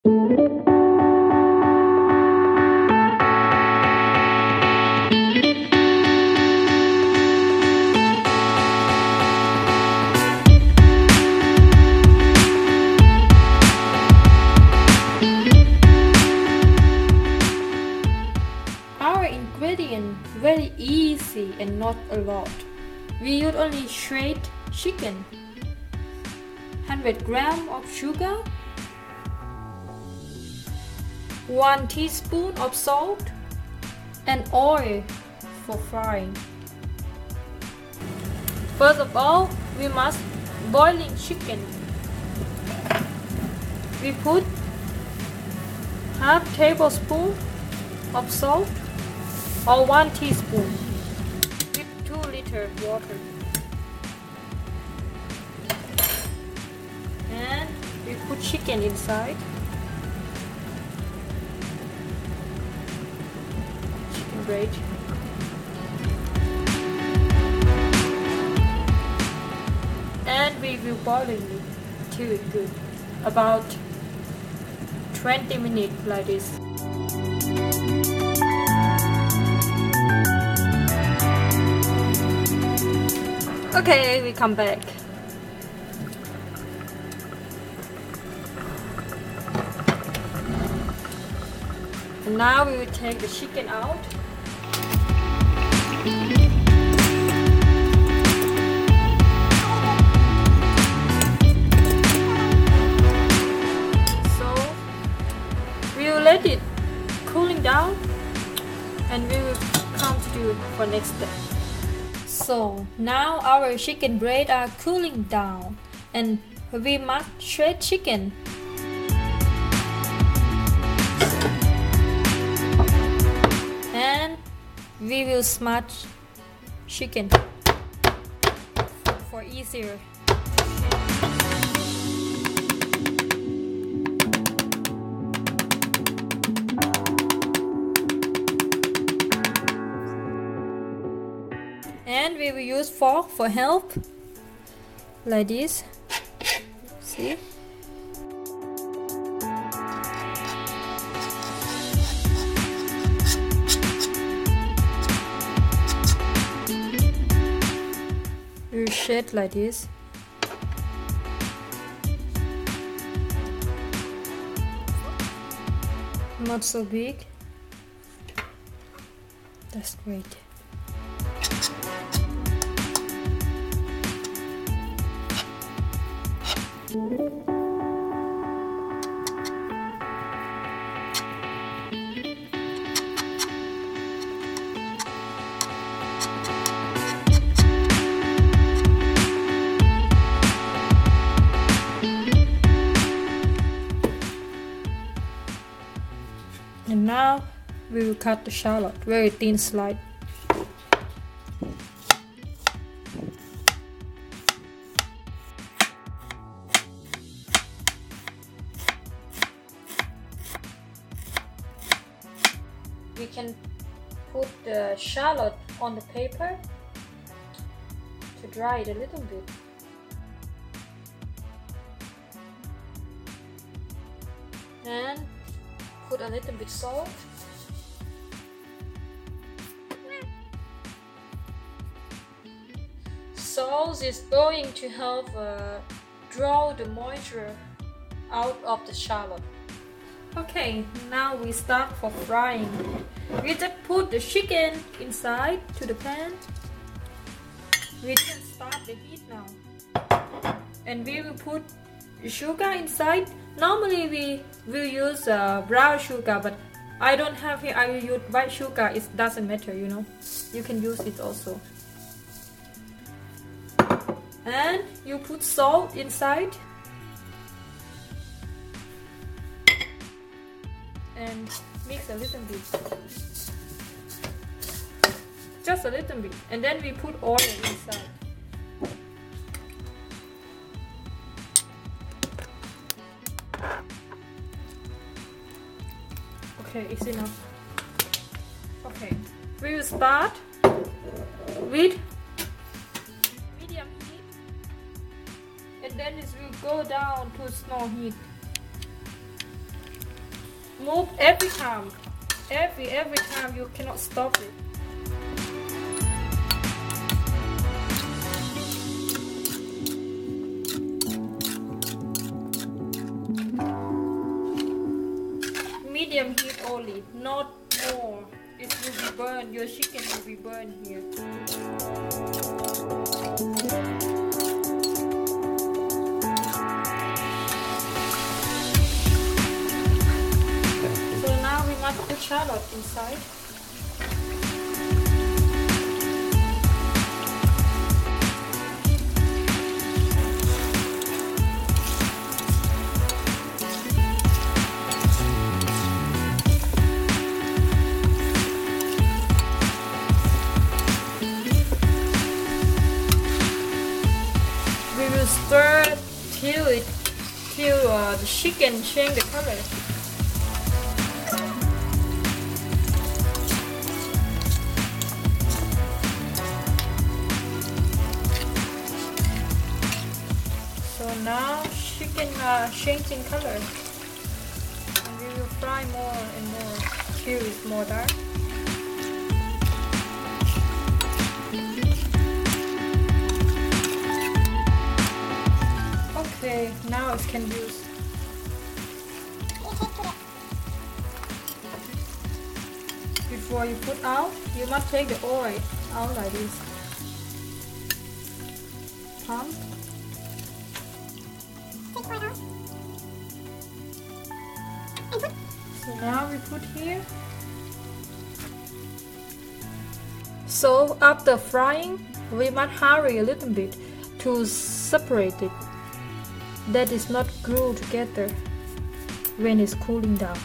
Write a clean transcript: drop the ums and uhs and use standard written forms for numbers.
Our ingredient very easy and not a lot. We use only shredded chicken, 100 grams of sugar, 1 teaspoon of salt, and oil for frying. First of all, we must boiling chicken. We put half tablespoon of salt or 1 teaspoon with 2 liters water, and we put chicken inside. Chicken grate. And we will boiling it till it's good, about 20 minutes like this. Okay, we come back. And now we will take the chicken out. So we will let it cooling down, and we will come to do for next step. So now our chicken breast are cooling down, and we must shred chicken. And we will smash chicken for easier. And we will use fork for help, like this. See? We will shade like this. Not so big. That's great. And now we will cut the shallot very thin slice. We can put the shallot on the paper to dry it a little bit. And put a little bit salt. Salt is going to help draw the moisture out of the shallot. Okay, now we start for frying. We just put the chicken inside to the pan. We can start the heat now. And we will put sugar inside. Normally we will use brown sugar, but I don't have here. I will use white sugar. It doesn't matter, you know. You can use it also. And you put salt inside. And mix a little bit. Just a little bit. And then we put oil inside. Okay, it's enough. Okay, we will start with medium heat, and then it will go down to small heat. Move every time. Every time, you cannot stop it. Medium heat only, not more. It will be burned. Your chicken will be burned here. So now we must put shallot inside. Stir till the chicken change the color. So now chicken changing color, and we will fry more and more till it's more dark. Okay, now it can use. Before you put out, you must take the oil out like this. Pump. So now we put here. So after frying, we must hurry a little bit to separate it. That is not glue together when it's cooling down.